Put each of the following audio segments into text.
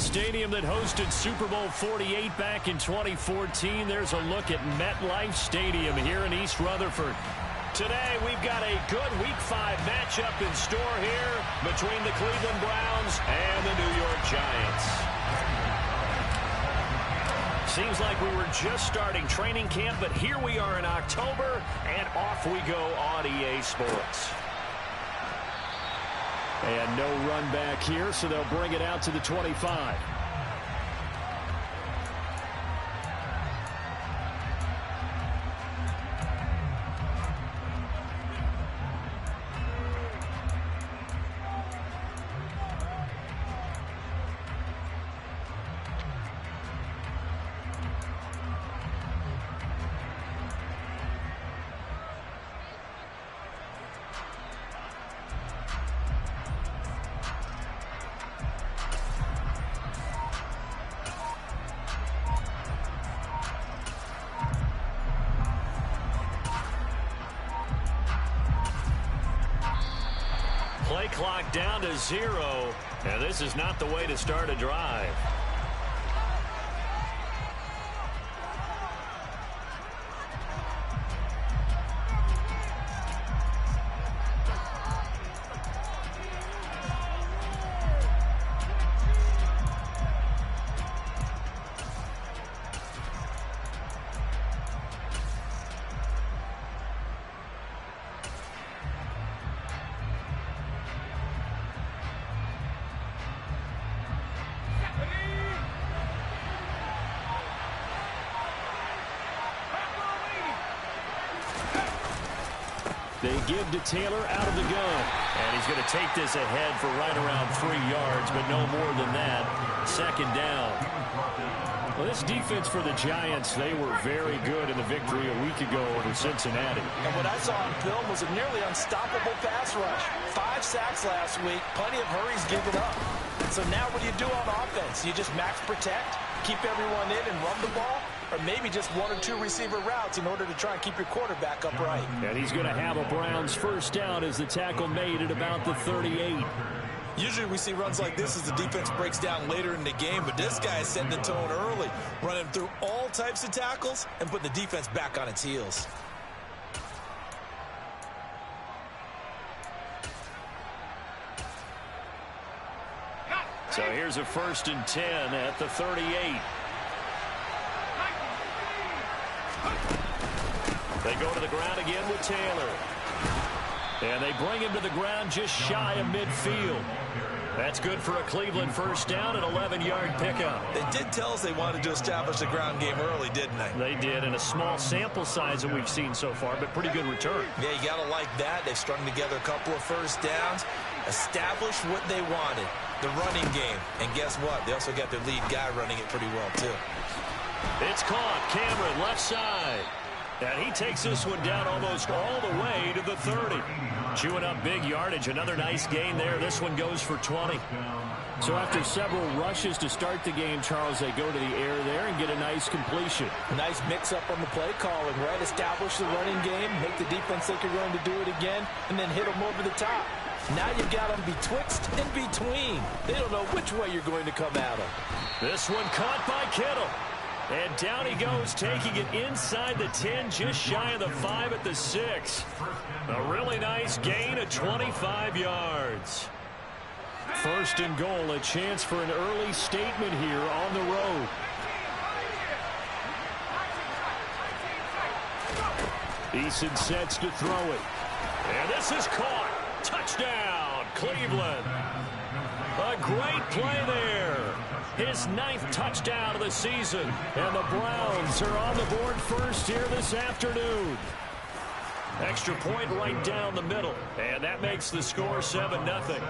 the stadium that hosted Super Bowl 48 back in 2014. There's a look at MetLife Stadium here in East Rutherford. Today, we've got a good Week 5 matchup in store here between the Cleveland Browns and the New York Giants. Seems like we were just starting training camp, but here we are in October, and off we go on EA Sports. And no run back here, so they'll bring it out to the 25. Play clock down to 0, and this is not the way to start a drive. They give to Taylor out of the gun. And he's going to take this ahead for right around 3 yards, but no more than that. Second down. Well, this defense for the Giants, they were very good in the victory a week ago over Cincinnati. And what I saw on film was a nearly unstoppable pass rush. 5 sacks last week, plenty of hurries given up. So now what do you do on offense? You just max protect, keep everyone in and run the ball? Or maybe just 1 or 2 receiver routes in order to try and keep your quarterback upright. And he's going to have a Browns first down as the tackle made at about the 38. Usually we see runs like this as the defense breaks down later in the game, but this guy is setting the tone early, running through all types of tackles and putting the defense back on its heels. So here's a 1st and 10 at the 38. They go to the ground again with Taylor. And they bring him to the ground just shy of midfield. That's good for a Cleveland first down, an 11-yard pickup. They did tell us they wanted to establish the ground game early, didn't they? They did, in a small sample size that we've seen so far, but pretty good return. Yeah, you got to like that. They've strung together a couple of first downs, established what they wanted, the running game. And guess what? They also got their lead guy running it pretty well, too. It's caught. Cameron, left side. And he takes this one down almost all the way to the 30. Chewing up big yardage. Another nice gain there. This one goes for 20. So after several rushes to start the game, Charles, they go to the air there and get a nice completion. Nice mix-up on the play calling, right? Establish the running game, make the defense think you're going to do it again, and then hit them over the top. Now you've got them betwixt and between. They don't know which way you're going to come at them. This one caught by Kittle. And down he goes, taking it inside the 10, just shy of the 5 at the 6. A really nice gain of 25 yards. 1st and goal, a chance for an early statement here on the road. Eason sets to throw it. And this is caught. Touchdown, Cleveland. A great play there. His 9th touchdown of the season. And the Browns are on the board first here this afternoon. Extra point right down the middle. And that makes the score 7-0.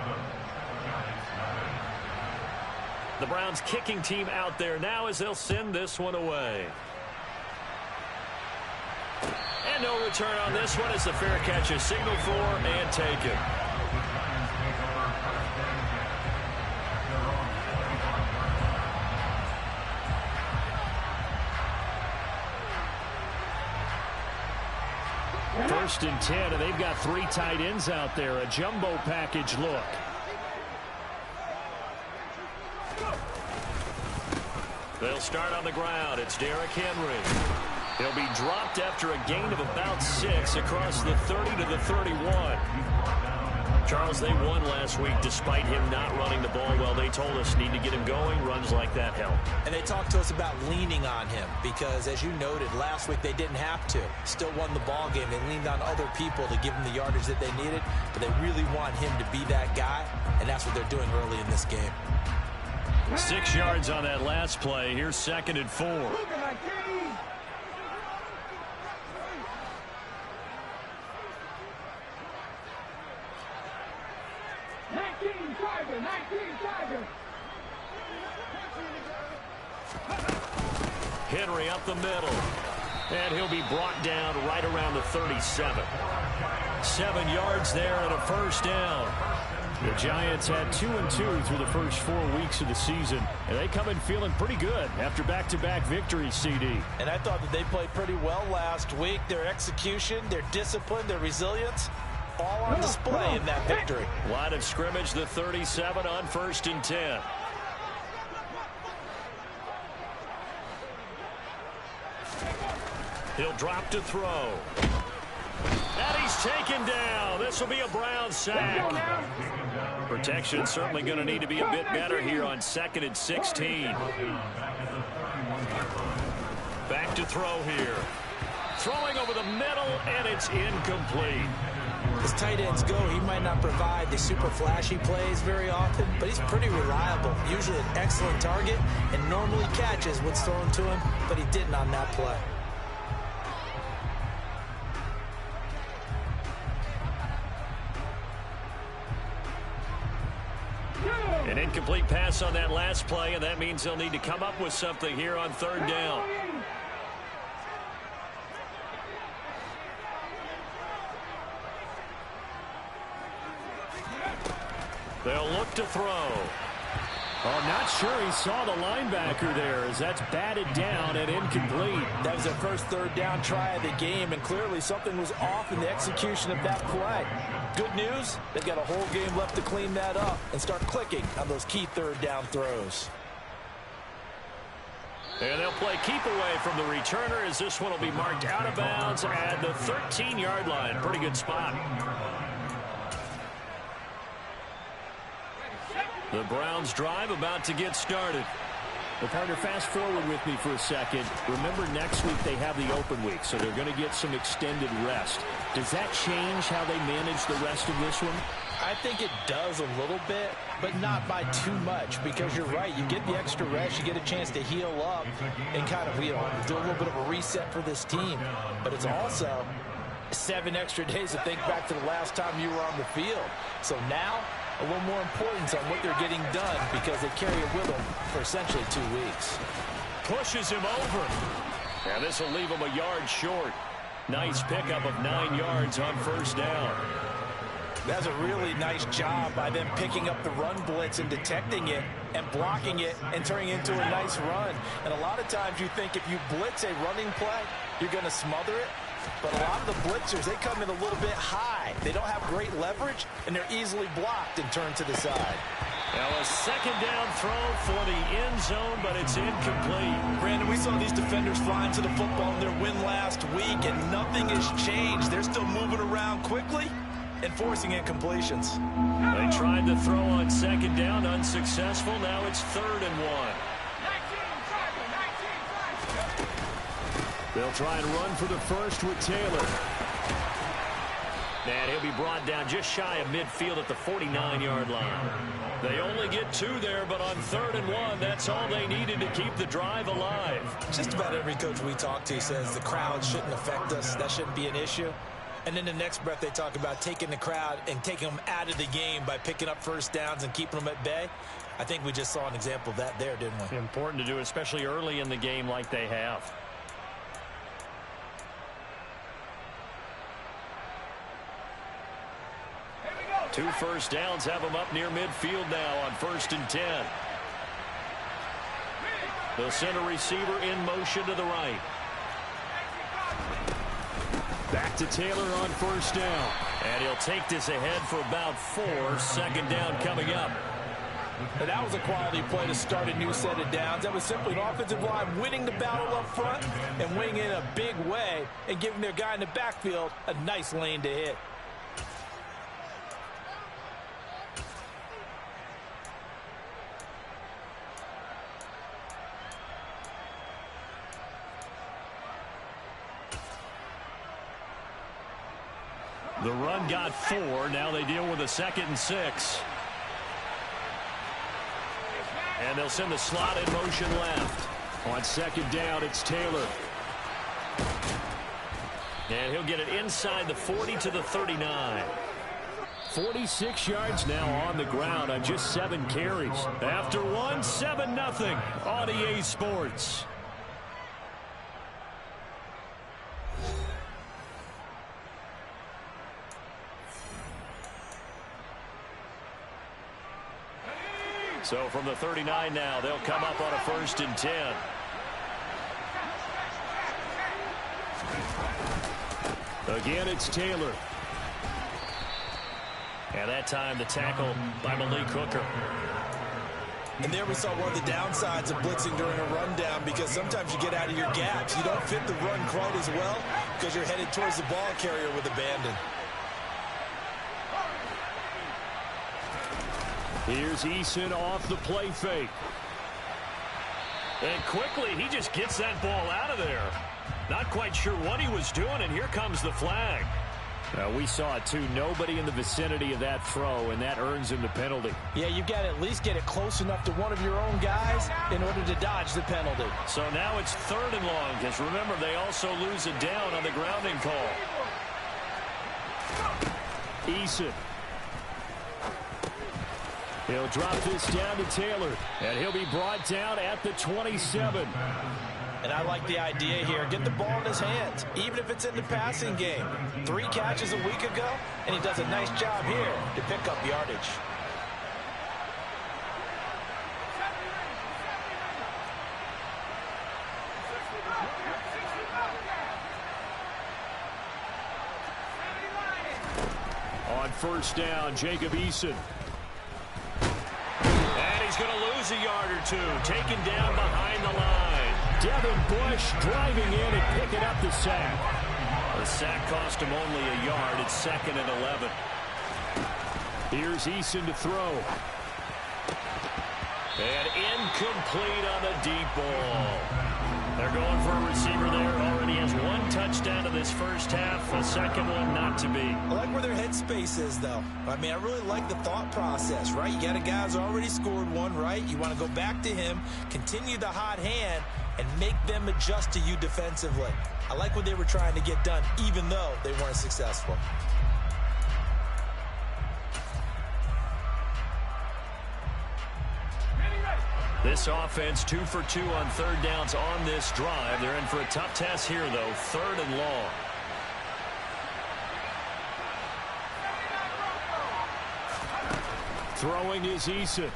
The Browns kicking team out there now as they'll send this one away. And no return on this one as the fair catch is signaled for and taken. First and 10, and they've got 3 tight ends out there. A jumbo package look. They'll start on the ground. It's Derrick Henry. He'll be dropped after a gain of about 6 across the 30 to the 31. Charles, they won last week despite him not running the ball well. They told us need to get him going. Runs like that help. And they talked to us about leaning on him because, as you noted, last week they didn't have to. Still won the ball game. They leaned on other people to give them the yardage that they needed, but they really want him to be that guy, and that's what they're doing early in this game. 6 yards on that last play. Here's 2nd and 4. Henry up the middle. And he'll be brought down right around the 37. 7 yards there and a first down. The Giants had 2-2 through the first 4 weeks of the season, and they come in feeling pretty good after back-to-back victories, CD. And I thought that they played pretty well last week. Their execution, their discipline, their resilience, all on display in that victory. Line of scrimmage, the 37 on 1st and 10. He'll drop to throw. And he's taken down. This will be a Brown sack. Protection certainly going to need to be a bit better here on 2nd and 16. Back to throw here. Throwing over the middle, and it's incomplete. As tight ends go, he might not provide the super flashy plays very often, but he's pretty reliable. Usually an excellent target and normally catches what's thrown to him, but he didn't on that play. An incomplete pass on that last play, and that means they'll need to come up with something here on 3rd down. They'll look to throw. Oh, not sure he saw the linebacker there as that's batted down and incomplete. That was their first 3rd down try of the game, and clearly something was off in the execution of that play. Good news, they've got a whole game left to clean that up and start clicking on those key 3rd down throws. And they'll play keep away from the returner as this one will be marked out of bounds at the 13-yard line. Pretty good spot. The Browns drive about to get started. Well, partner, fast forward with me for a second. Remember, next week they have the open week, so they're going to get some extended rest. Does that change how they manage the rest of this one? I think it does a little bit, but not by too much, because you're right. You get the extra rest, you get a chance to heal up and kind of, do a little bit of a reset for this team. But it's also 7 extra days to think back to the last time you were on the field. So now, a little more importance on what they're getting done because they carry it with them for essentially 2 weeks. Pushes him over. And this will leave him a yard short. Nice pickup of 9 yards on 1st down. That's a really nice job by them picking up the run blitz and detecting it and blocking it and turning it into a nice run. And a lot of times you think if you blitz a running play, you're going to smother it. But a lot of the blitzers, they come in a little bit high. They don't have great leverage, and they're easily blocked and turned to the side. Now a 2nd down throw for the end zone, but it's incomplete. Brandon, we saw these defenders flying to the football in their win last week, and nothing has changed. They're still moving around quickly and forcing incompletions. They tried to throw on 2nd down, unsuccessful. Now it's 3rd and 1. They'll try and run for the first with Taylor. And he'll be brought down just shy of midfield at the 49-yard line. They only get 2 there, but on 3rd and 1, that's all they needed to keep the drive alive. Just about every coach we talk to says the crowd shouldn't affect us. That shouldn't be an issue. And then the next breath they talk about taking the crowd and taking them out of the game by picking up first downs and keeping them at bay. I think we just saw an example of that there, didn't we? Important to do, especially early in the game like they have. Two first downs have them up near midfield now on 1st and 10. They'll send a receiver in motion to the right. Back to Taylor on 1st down. And he'll take this ahead for about 4. 2nd down coming up. And that was a quality play to start a new set of downs. That was simply an offensive line winning the battle up front and winning in a big way and giving their guy in the backfield a nice lane to hit. The run got 4. Now they deal with a 2nd and 6. And they'll send the slot in motion left. On 2nd down, it's Taylor. And he'll get it inside the 40 to the 39. 46 yards now on the ground on just 7 carries. After one, 7-0 on EA Sports. So from the 39 now, they'll come up on a 1st and 10. Again, it's Taylor. And that time the tackle by Malik Hooker. And there we saw one of the downsides of blitzing during a rundown, because sometimes you get out of your gaps. You don't fit the run quite as well because you're headed towards the ball carrier with abandon. Here's Eason off the play fake. And quickly, he just gets that ball out of there. Not quite sure what he was doing, and here comes the flag. We saw it, too. Nobody in the vicinity of that throw, and that earns him the penalty. Yeah, you've got to at least get it close enough to one of your own guys in order to dodge the penalty. So now it's 3rd and long, because remember, they also lose it down on the grounding call. Eason. He'll drop this down to Taylor, and he'll be brought down at the 27. And I like the idea here. Get the ball in his hands, even if it's in the passing game. 3 catches a week ago, and he does a nice job here to pick up yardage. On 1st down, Jacob Eason. He's going to lose a yard or 2. Taken down behind the line. Devin Bush driving in and picking up the sack. The sack cost him only a yard. It's 2nd and 11. Here's Eason to throw. And incomplete on the deep ball. They're going for a receiver there. Already has 1 touchdown in this first half. A 2nd one not to be. I like where their headspace is, though. I mean, I really like the thought process, right? You got a guy who's already scored 1, right? You want to go back to him, continue the hot hand, and make them adjust to you defensively. I like what they were trying to get done, even though they weren't successful. This offense 2 for 2 on 3rd downs on this drive. They're in for a tough test here, though. 3rd and long. Throwing is Eason.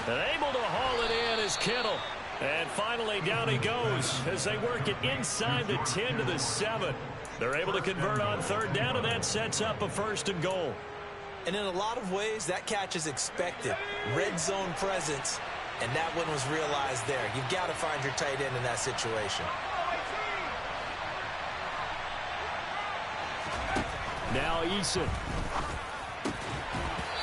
And able to haul it in is Kittle. And finally down he goes as they work it inside the 10 to the 7. They're able to convert on 3rd down, and that sets up a 1st and goal. And in a lot of ways, that catch is expected. Red zone presence, and that one was realized there. You've got to find your tight end in that situation. Now Eason.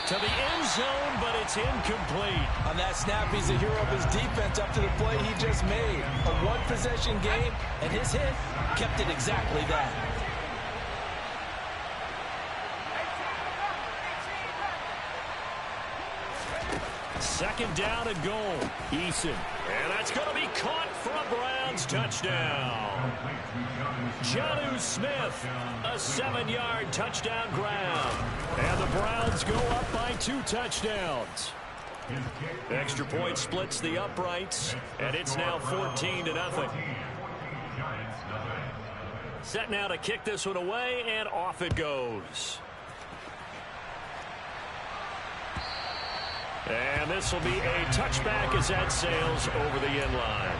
To the end zone, but it's incomplete. On that snap, he's a hero of his defense up to the play he just made. A 1-possession game, and his hit kept it exactly that. 2nd down and goal. Eason. And that's going to be caught for a Browns touchdown. Jonnu Smith, a 7-yard touchdown grab. And the Browns go up by 2 touchdowns. Extra point splits the uprights, and it's now 14-0. Set now to kick this one away, and off it goes. And this will be a touchback as that sails over the end line.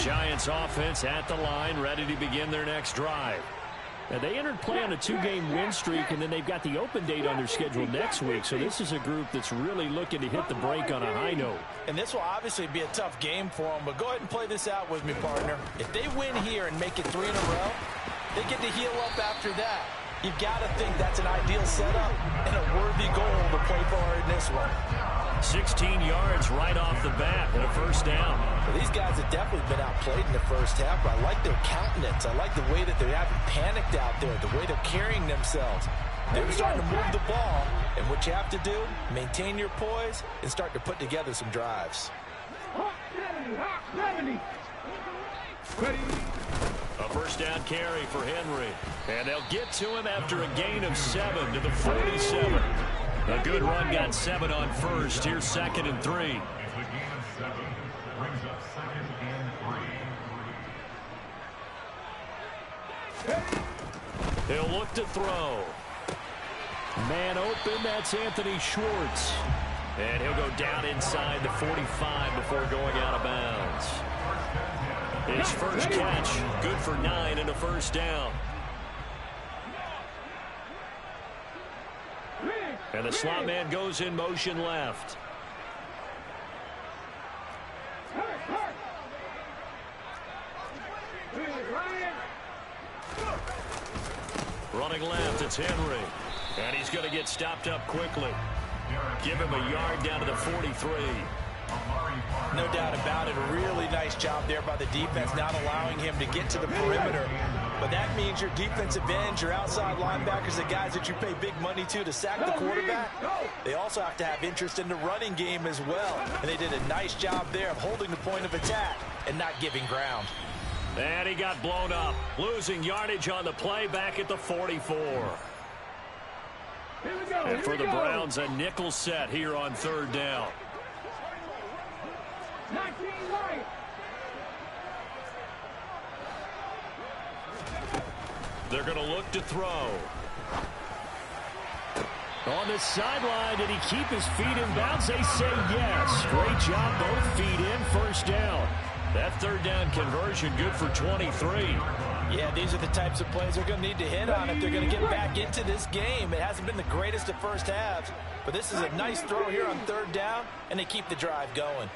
Giants offense at the line, ready to begin their next drive. Now, they entered play on a 2-game win streak, and then they've got the open date on their schedule next week. So this is a group that's really looking to hit the break on a high note. And this will obviously be a tough game for them, but go ahead and play this out with me, partner. If they win here and make it 3 in a row, they get to heal up after that. You've got to think that's an ideal setup and a worthy goal to play for in this one. 16 yards right off the bat and a first down. Well, these guys have definitely been outplayed in the first half, but I like their countenance. I like the way that they haven't panicked out there, the way they're carrying themselves. They're starting to move the ball, and what you have to do, maintain your poise and start to put together some drives. Hawk 70. Ready. A first down carry for Henry. And they'll get to him after a gain of 7 to the 47. A good run got 7 on first. Here's 2nd and 3. He'll look to throw. Man open, that's Anthony Schwartz. And he'll go down inside the 45 before going out of bounds. His first catch, good for 9 and a first down. And the slot man goes in motion left. Running left, it's Henry. And he's going to get stopped up quickly. Give him a yard down to the 43. No doubt about it. A really nice job there by the defense, not allowing him to get to the perimeter. But that means your defensive ends, your outside linebackers, the guys that you pay big money to sack the quarterback, they also have to have interest in the running game as well. And they did a nice job there of holding the point of attack and not giving ground. And he got blown up, losing yardage on the play back at the 44. And for the Browns, a nickel set here on 3rd down. 19 right. They're going to look to throw. On the sideline, did he keep his feet in bounds? They say yes. Great job, both feet in, first down. That 3rd down conversion good for 23. Yeah, these are the types of plays they're going to need to hit on if they're going to get back into this game. It hasn't been the greatest of first halves, but this is a nice throw here on 3rd down, and they keep the drive going.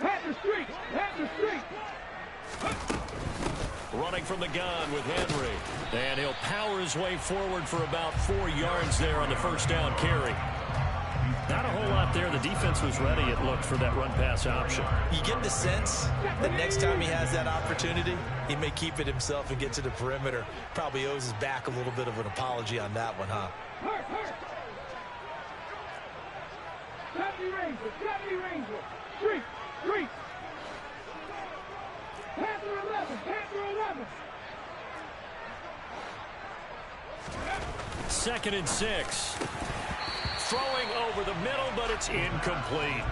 Pat the street. Running from the gun with Henry. And he'll power his way forward for about 4 yards there on the first down carry. Not a whole lot there. The defense was ready, it looked, for that run-pass option. You get the sense that next time he has that opportunity, he may keep it himself and get to the perimeter. Probably owes his back a little bit of an apology on that one, huh? Deputy Ranger. Street. Panther 11. 2nd and 6. Throwing over the middle, but it's incomplete.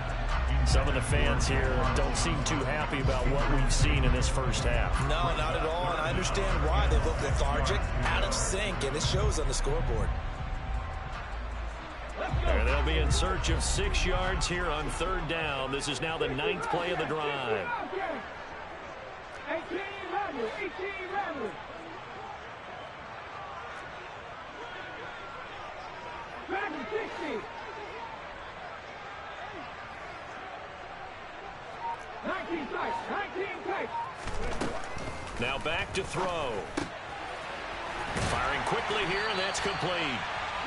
Some of the fans here don't seem too happy about what we've seen in this first half. No, not at all, and I understand why. They look lethargic, out of sync, and it shows on the scoreboard. And they'll be in search of 6 yards here on 3rd down. This is now the 9th play of the drive. 18 Radley. Back to 60. 19 tight. Now back to throw. Firing quickly here, and that's complete.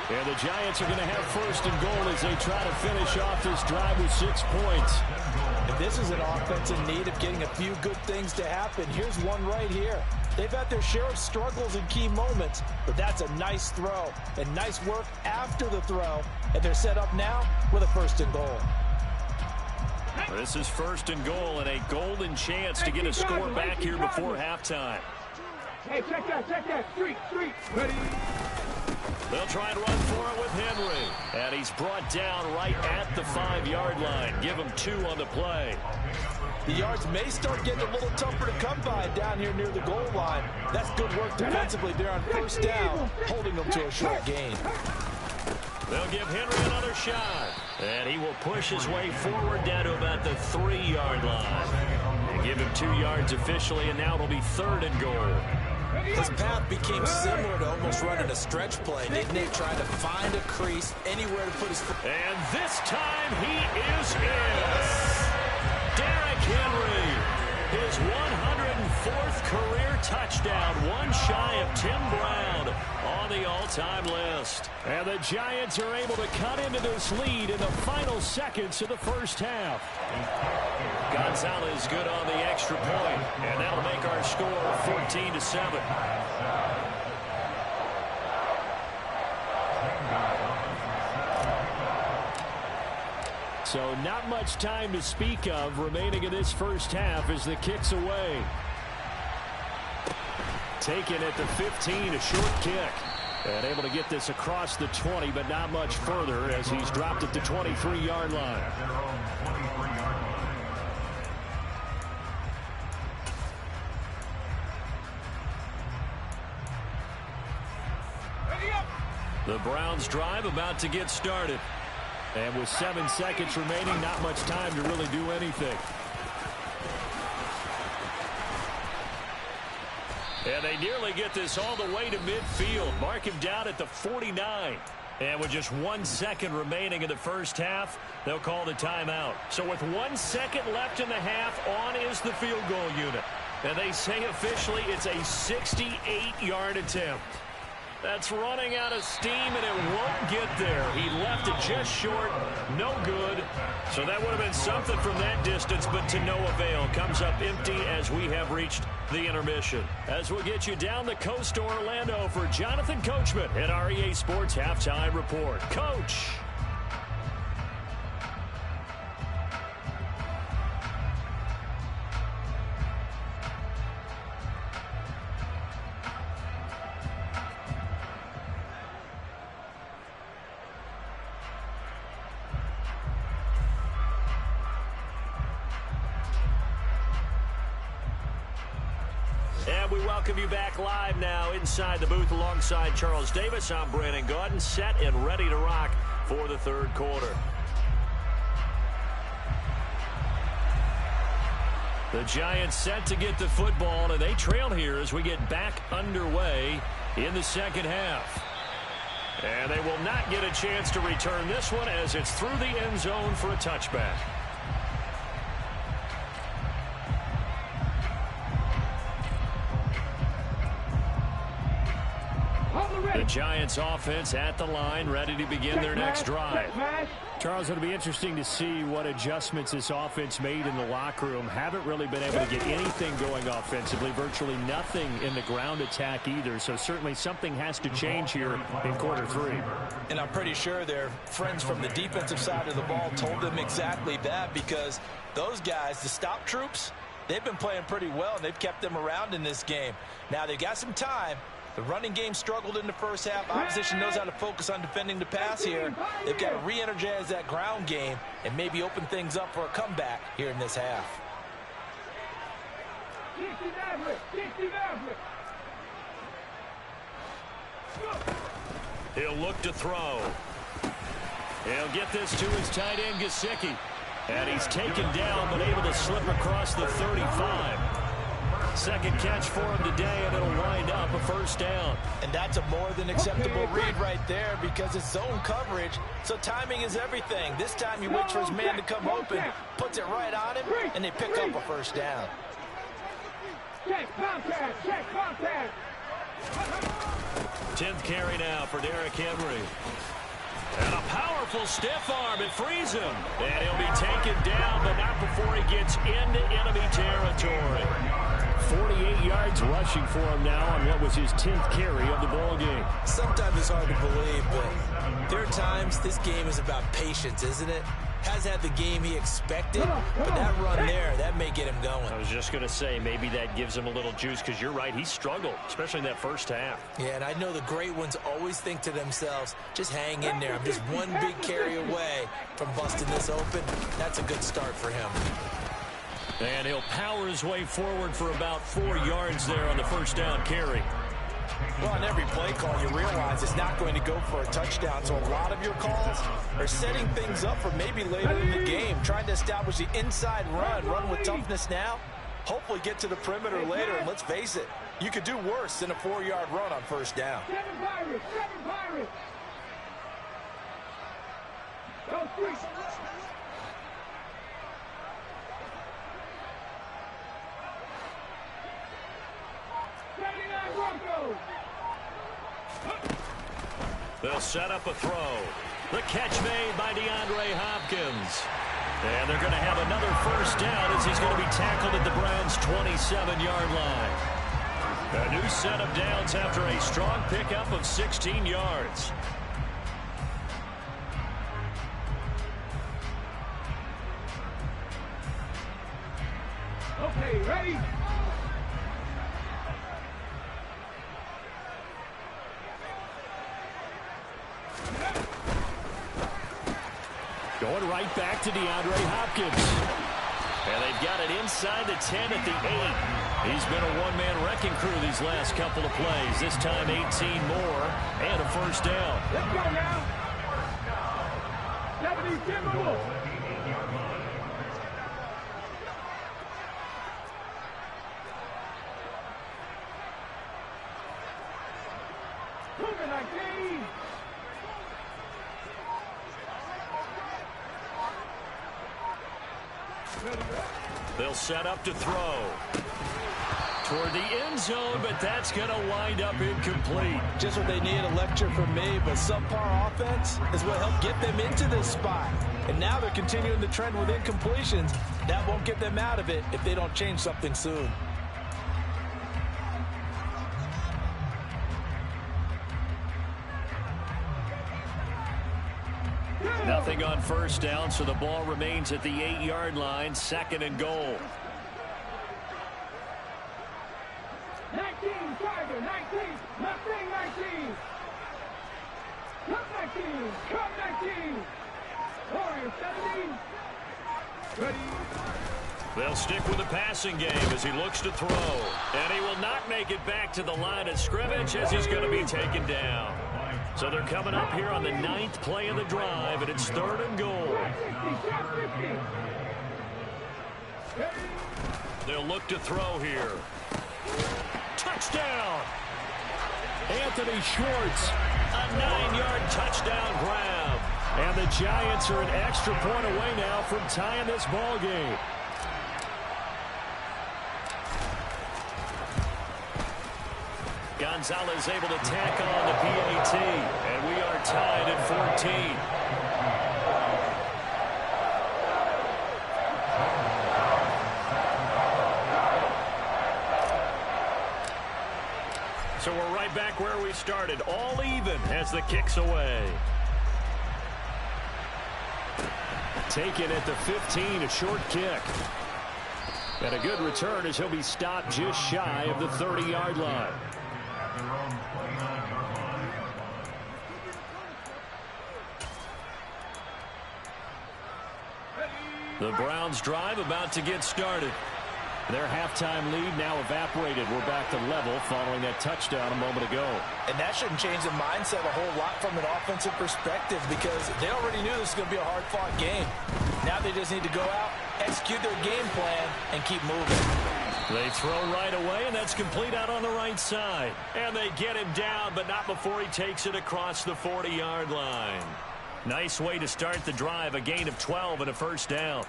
And the Giants are going to have 1st and goal as they try to finish off this drive with 6 points. And this is an offense in need of getting a few good things to happen. Here's one right here. They've had their share of struggles in key moments, but that's a nice throw and nice work after the throw. And they're set up now with a 1st and goal. This is 1st and goal and a golden chance to get a score back here before halftime. Hey, check that. Street. Ready. They'll try and run for it with Henry. And he's brought down right at the 5-yard line. Give him 2 on the play. The yards may start getting a little tougher to come by down here near the goal line. That's good work defensively there on 1st down, holding them to a short gain. They'll give Henry another shot. And he will push his way forward down to about the 3-yard line. And give him 2 yards officially, and now it'll be 3rd and goal. His path became similar to almost running a stretch play, didn't it? Trying to find a crease, anywhere to put his foot. And this time he is in. Derrick Henry, his 104th career touchdown, one shy of Tim Brown on the all-time list. And the Giants are able to cut into this lead in the final seconds of the first half. Gonzalez good on the extra point, and that'll make our score 14-7. So not much time to speak of remaining in this first half as the kick's away. Taken at the 15, a short kick. And able to get this across the 20, but not much further as he's dropped at the 23-yard line. The Browns drive about to get started. And with 7 seconds remaining, not much time to really do anything. And they nearly get this all the way to midfield. Mark him down at the 49. And with just 1 second remaining in the first half, they'll call the timeout. So with 1 second left in the half, on is the field goal unit. And they say officially it's a 68-yard attempt. That's running out of steam, and it won't get there. He left it just short, no good. So that would have been something from that distance, but to no avail. Comes up empty as we have reached the intermission. As we'll get you down the coast to Orlando for Jonathan Coachman at REA Sports Halftime Report. Coach. And we welcome you back live now inside the booth alongside Charles Davis. I'm Brandon Gaudin, set and ready to rock for the third quarter. The Giants set to get the football, and they trail here as we get back underway in the second half. And they will not get a chance to return this one as it's through the end zone for a touchback. The Giants offense at the line, ready to begin their next drive. Charles, it'll be interesting to see what adjustments this offense made in the locker room. Haven't really been able to get anything going offensively, virtually nothing in the ground attack either. So certainly something has to change here in quarter 3. And I'm pretty sure their friends from the defensive side of the ball told them exactly that, because those guys, the stop troops, they've been playing pretty well, and they've kept them around in this game. Now they've got some time. The running game struggled in the first half. Opposition knows how to focus on defending the pass here. They've got to re-energize that ground game and maybe open things up for a comeback here in this half. He'll look to throw. He'll get this to his tight end, Gesicki. And he's taken down, but able to slip across the 35. Second catch for him today, and it'll wind up a first down. And that's a more than acceptable read right there, because it's zone coverage, so timing is everything. This time he waits for his man to come open, puts it right on him, and they pick up a first down. Check contact, check contact. 10th carry now for Derrick Henry. And a powerful stiff arm. It frees him. And he'll be taken down, but not before he gets into enemy territory. 48 yards rushing for him now on what was his 10th carry of the ball game. Sometimes it's hard to believe, but there are times this game is about patience, isn't it? Hasn't had the game he expected, but that run there, that may get him going. I was just going to say, maybe that gives him a little juice, because you're right, he struggled, especially in that first half. Yeah, and I know the great ones always think to themselves, just hang in there. I'm just one big carry away from busting this open. That's a good start for him. And he'll power his way forward for about 4 yards there on the first down carry. Well, on every play call, you realize it's not going to go for a touchdown. So a lot of your calls are setting things up for maybe later in the game, trying to establish the inside run with toughness now, hopefully get to the perimeter later. And let's face it, you could do worse than a 4-yard run on first down. Seven Pirates. Go three. 79 Broncos. They'll set up a throw. The catch made by DeAndre Hopkins. And they're going to have another first down as he's going to be tackled at the Browns' 27-yard line. A new set of downs after a strong pickup of 16 yards. Okay, ready? Going right back to DeAndre Hopkins. And they've got it inside the 10 at the 8. He's been a one-man wrecking crew these last couple of plays. This time 18 more and a first down. Let's go now. 70 Timberwolves. Cougar 19. They'll set up to throw. Toward the end zone, but that's going to wind up incomplete. Just what they need, a lecture from me, but subpar offense is what helped get them into this spot. And now they're continuing the trend with incompletions. That won't get them out of it if they don't change something soon. Nothing on first down, so the ball remains at the 8-yard line, 2nd and goal. 19, Tiger, 19, Mustang 19. Come 19, come 19. Warrior 17. Ready. They'll stick with the passing game as he looks to throw. And he will not make it back to the line of scrimmage as he's going to be taken down. So they're coming up here on the 9th play of the drive, and it's 3rd and goal. They'll look to throw here. Touchdown! Anthony Schwartz, a 9-yard touchdown grab. And the Giants are an extra point away now from tying this ball game. Gonzalez able to tack on the PAT, and we are tied at 14. So we're right back where we started, all even as the kick's away. Taken at the 15, a short kick. And a good return as he'll be stopped just shy of the 30-yard line. The Browns drive about to get started. Their halftime lead now evaporated. We're back to level following that touchdown a moment ago. And that shouldn't change the mindset a whole lot from an offensive perspective because they already knew this was going to be a hard-fought game. Now they just need to go out, execute their game plan, and keep moving. They throw right away, and that's complete out on the right side. And they get him down, but not before he takes it across the 40-yard line. Nice way to start the drive, a gain of 12 and a first down.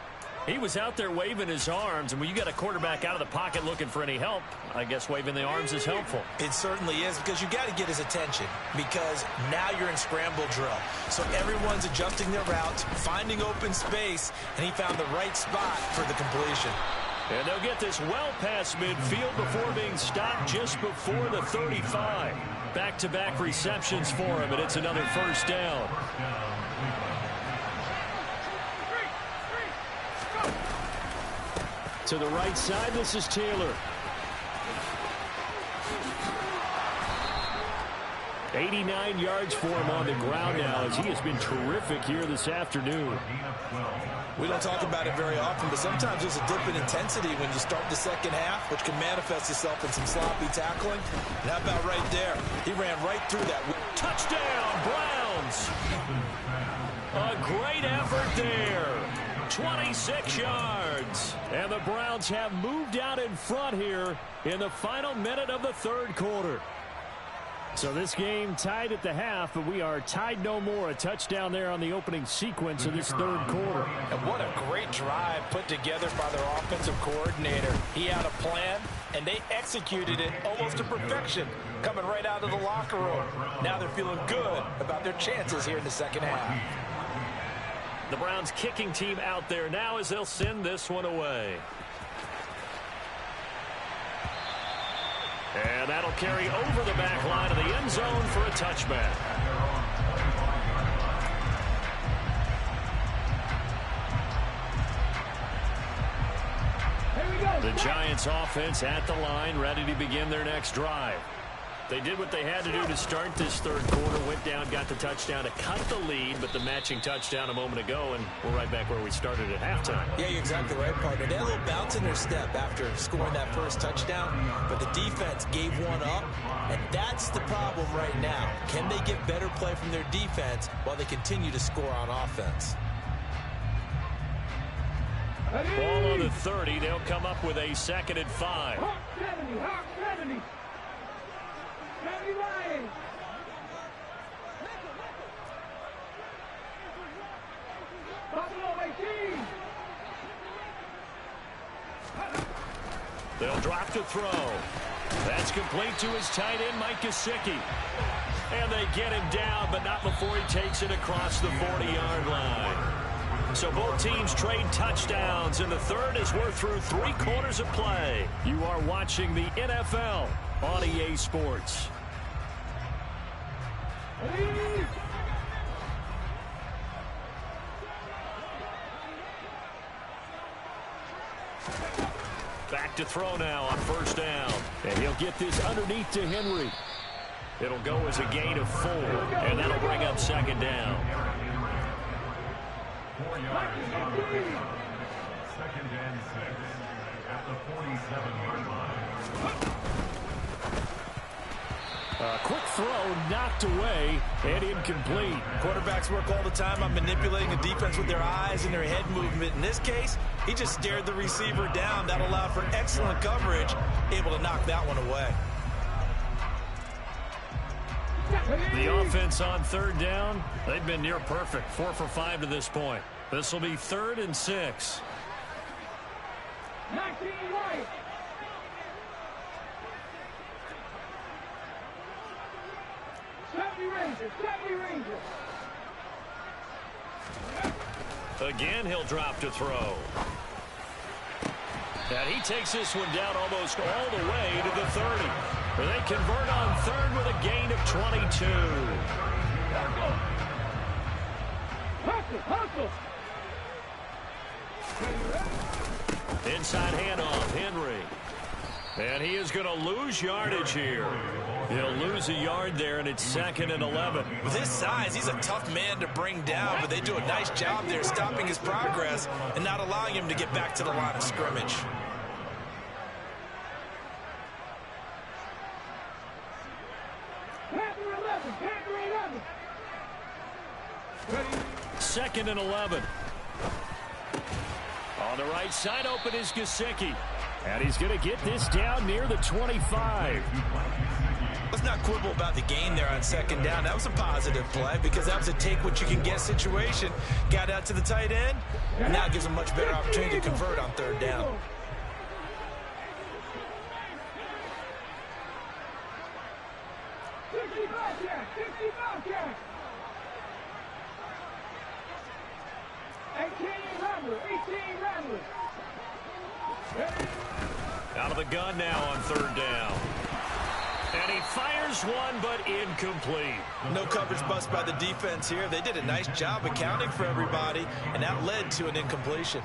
He was out there waving his arms, and when you got a quarterback out of the pocket looking for any help, I guess waving the arms is helpful. It certainly is because you got to get his attention because now you're in scramble drill. So everyone's adjusting their routes, finding open space, and he found the right spot for the completion. And they'll get this well past midfield before being stopped just before the 35. Back-to-back receptions for him, and it's another first down. To the right side, this is Taylor. 89 yards for him on the ground now, as he has been terrific here this afternoon. We don't talk about it very often, but sometimes there's a dip in intensity when you start the second half, which can manifest itself in some sloppy tackling. And how about right there? He ran right through that. Touchdown, Browns! A great effort there. 26 yards. And the Browns have moved out in front here in the final minute of the third quarter. So this game tied at the half, but we are tied no more. A touchdown there on the opening sequence of this third quarter. And what a great drive put together by their offensive coordinator. He had a plan, and they executed it almost to perfection, coming right out of the locker room. Now they're feeling good about their chances here in the second half. The Browns kicking team out there now as they'll send this one away. And that'll carry over the back line of the end zone for a touchback. The Giants offense at the line, ready to begin their next drive. They did what they had to do to start this third quarter, went down, got the touchdown to cut the lead, but the matching touchdown a moment ago, and we're right back where we started at halftime. Yeah, you're exactly right, partner. They had a little bounce in their step after scoring that first touchdown, but the defense gave one up, and that's the problem right now. Can they get better play from their defense while they continue to score on offense? Ball on the 30. They'll come up with a 2nd and 5. Hawk 70, Hawk 70. 70 Lions. Buffalo 18. They'll drop to throw. That's complete to his tight end, Mike Gesicki. And they get him down, but not before he takes it across the 40-yard line. So both teams trade touchdowns in the third as we're through 3 quarters of play. You are watching the NFL on EA Sports. Back to throw now on first down. And he'll get this underneath to Henry. It'll go as a gain of 4, and that'll bring up 2nd down. 4 yards. 2nd and 6 at the 47-yard line. Quick throw knocked away and incomplete. Quarterbacks work all the time on manipulating the defense with their eyes and their head movement. In this case, he just stared the receiver down. That allowed for excellent coverage, able to knock that one away. The offense on 3rd down, they've been near perfect. 4 for 5 to this point. This will be 3rd and 6. 19 right. Again, he'll drop to throw. And he takes this one down almost all the way to the 30. Where they convert on 3rd with a gain of 22. Hustle. Inside handoff, Henry. And he is going to lose yardage here. He'll lose a yard there, and it's 2nd and 11. With his size, he's a tough man to bring down, but they do a nice job there stopping his progress and not allowing him to get back to the line of scrimmage. Panther 11. 2nd and 11. On the right side, open is Gesicki. And he's going to get this down near the 25. Let's not quibble about the gain there on 2nd down. That was a positive play because that was a take-what-you-can-get situation. Got out to the tight end, and now gives a much better opportunity to convert on 3rd down. Out of the gun now on 3rd down. And he fires one, but incomplete. No coverage bust by the defense here. They did a nice job accounting for everybody, and that led to an incompletion.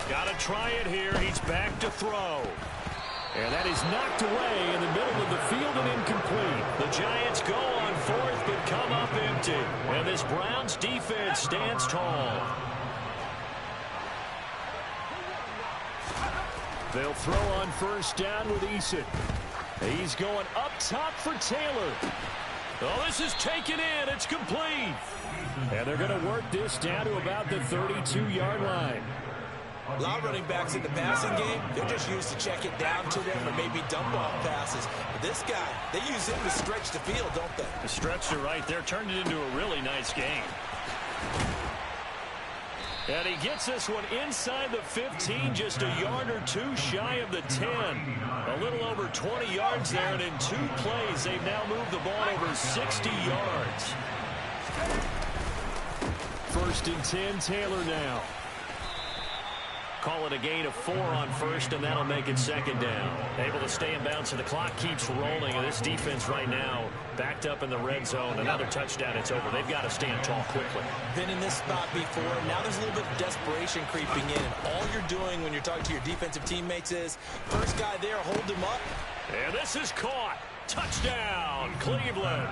Got to try it here. He's back to throw. And that is knocked away in the middle of the field and incomplete. The Giants go on fourth but come up empty. And this Browns defense stands tall. They'll throw on first down with Eason. He's going up top for Taylor. Oh, this is taken in. It's complete. And they're going to work this down to about the 32-yard line. A lot of running backs in the passing game, they're just used to check it down to them or maybe dump off passes. But this guy, they use him to stretch the field, don't they? The stretcher right there turned it into a really nice game. And he gets this one inside the 15, just a yard or two shy of the 10. A little over 20 yards there, and in 2 plays, they've now moved the ball over 60 yards. First and 10, Taylor now. Call it a gain of 4 on first, and that'll make it second down. Able to stay in bounds, so the clock keeps rolling. And this defense right now backed up in the red zone. Another touchdown, it's over. They've got to stand tall quickly. Been in this spot before. Now there's a little bit of desperation creeping in. And all you're doing when you're talking to your defensive teammates is, first guy there, hold him up. And this is caught. Touchdown, Cleveland.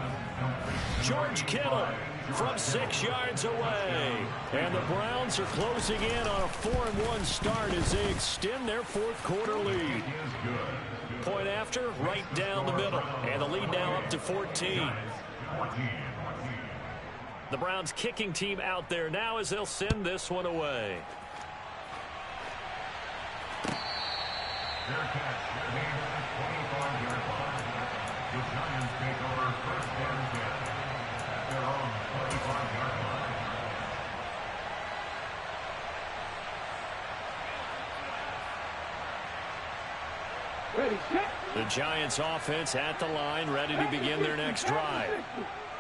George Kittle from 6 yards away. And the Browns are closing in on a 4-1 start as they extend their fourth quarter lead. Point after, right down the middle. And the lead now up to 14. The Browns kicking team out there now as they'll send this one away. The Giants take over first and 10 at their own 25-yard line. Ready, set. The Giants offense at the line, ready to begin their next drive.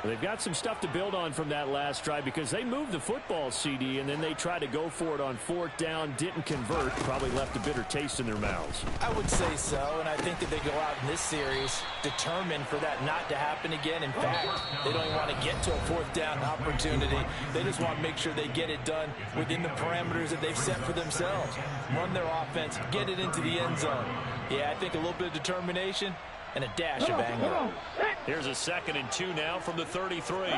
They've got some stuff to build on from that last drive because they moved the football, CD, and then they tried to go for it on 4th down, didn't convert, probably left a bitter taste in their mouths. I would say so, and I think that they go out in this series determined for that not to happen again. In fact, they don't even want to get to a 4th down opportunity. They just want to make sure they get it done within the parameters that they've set for themselves. Run their offense, get it into the end zone. Yeah, I think a little bit of determination and a dash of anger. Here's a 2nd and 2 now from the 33.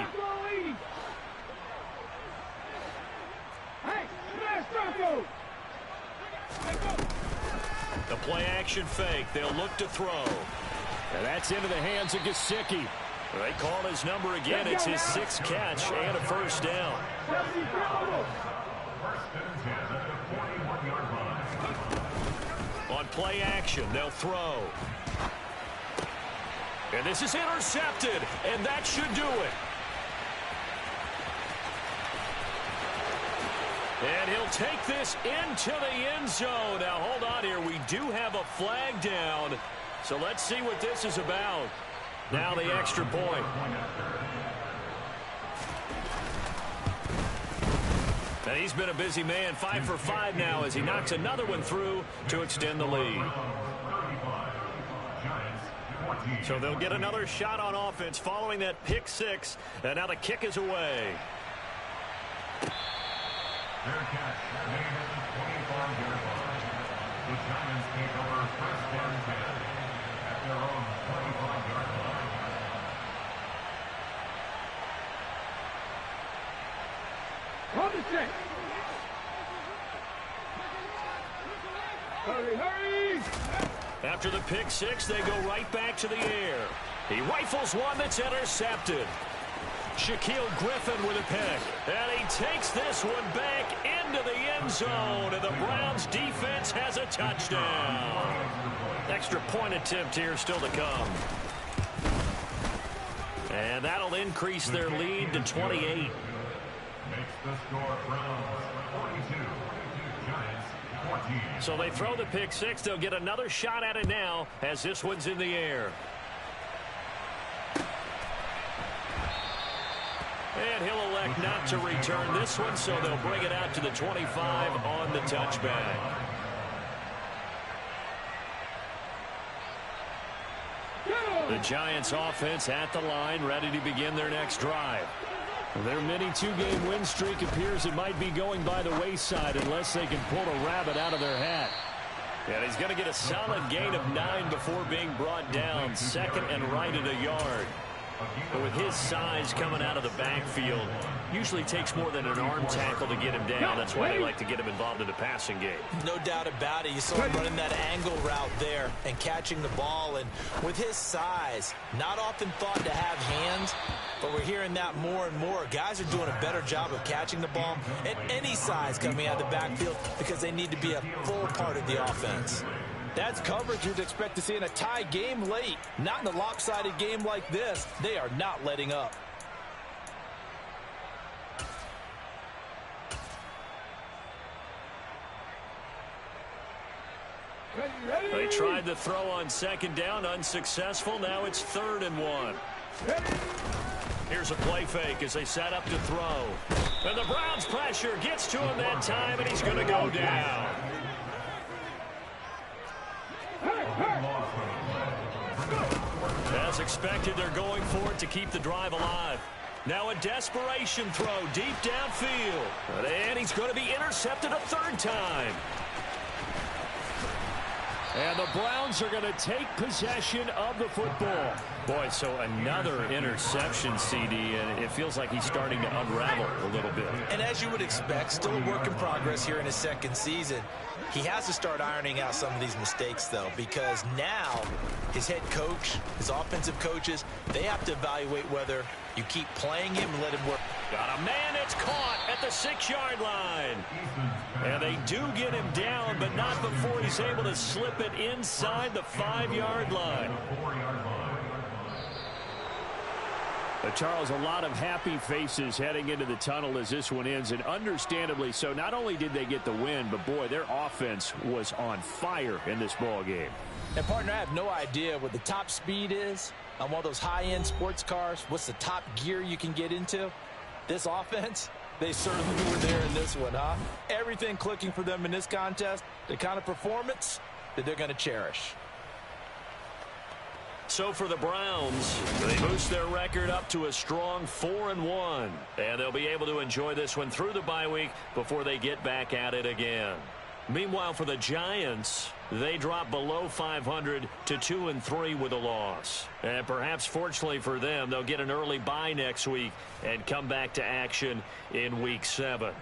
The play action fake. They'll look to throw. And that's into the hands of Gesicki. They call his number again. It's his 6th catch and a first down. First and 10 at the 41-yard line. On play action, they'll throw. And this is intercepted, and that should do it. And he'll take this into the end zone. Now, hold on here. We do have a flag down, so let's see what this is about. Now the extra point. And he's been a busy man, 5 for 5 now as he knocks another one through to extend the lead. So they'll get another shot on offense following that pick 6, and now the kick is away. Their catch made at the 25-yard line. The Giants take over first and 10 at their own 25-yard line. Hold the check. Hurry, hurry. After the pick 6, they go right back to the air. He rifles one that's intercepted. Shaquille Griffin with a pick. And he takes this one back into the end zone. And the Browns defense has a touchdown. Extra point attempt here still to come. And that'll increase their lead to 28. Makes the score Browns 42, Giants 14. So they throw the pick 6. They'll get another shot at it now as this one's in the air. And he'll elect not to return this one, so they'll bring it out to the 25 on the touchback. The Giants offense at the line, ready to begin their next drive. Their mini two-game win streak appears it might be going by the wayside unless they can pull a rabbit out of their hat. And he's going to get a solid gain of 9 before being brought down. Second and right at a yard. But with his size coming out of the backfield, usually takes more than an arm tackle to get him down. That's why they like to get him involved in the passing game. No doubt about it. You saw him running that angle route there and catching the ball. And with his size, not often thought to have hands, but we're hearing that more and more. Guys are doing a better job of catching the ball at any size coming out of the backfield because they need to be a full part of the offense. That's coverage you'd expect to see in a tie game late. Not in a lopsided game like this. They are not letting up. They tried the throw on second down, unsuccessful. Now it's 3rd and 1. Here's a play fake as they set up to throw. And the Browns pressure gets to him that time, and he's going to go down. As expected, they're going for it to keep the drive alive. Now a desperation throw deep downfield. And he's going to be intercepted a 3rd time. And the Browns are going to take possession of the football. Boy, so another interception, CD, and it feels like he's starting to unravel a little bit. And as you would expect, still a work in progress here in his second season. He has to start ironing out some of these mistakes, though, because now his head coach, his offensive coaches, they have to evaluate whether you keep playing him and let him work. Got a man that's caught at the 6-yard line. And they do get him down, but not before he's able to slip it inside the 5-yard line. But Charles, a lot of happy faces heading into the tunnel as this one ends, and understandably so. Not only did they get the win, but boy, their offense was on fire in this ball game. And partner, I have no idea what the top speed is on one of those high-end sports cars. What's the top gear you can get into? This offense, they certainly were there in this one, huh? Everything clicking for them in this contest, the kind of performance that they're going to cherish. So for the Browns, they boost their record up to a strong 4-1. And they'll be able to enjoy this one through the bye week before they get back at it again. Meanwhile, for the Giants, they drop below 500 to 2-3 with a loss. And perhaps fortunately for them, they'll get an early bye next week and come back to action in Week 7.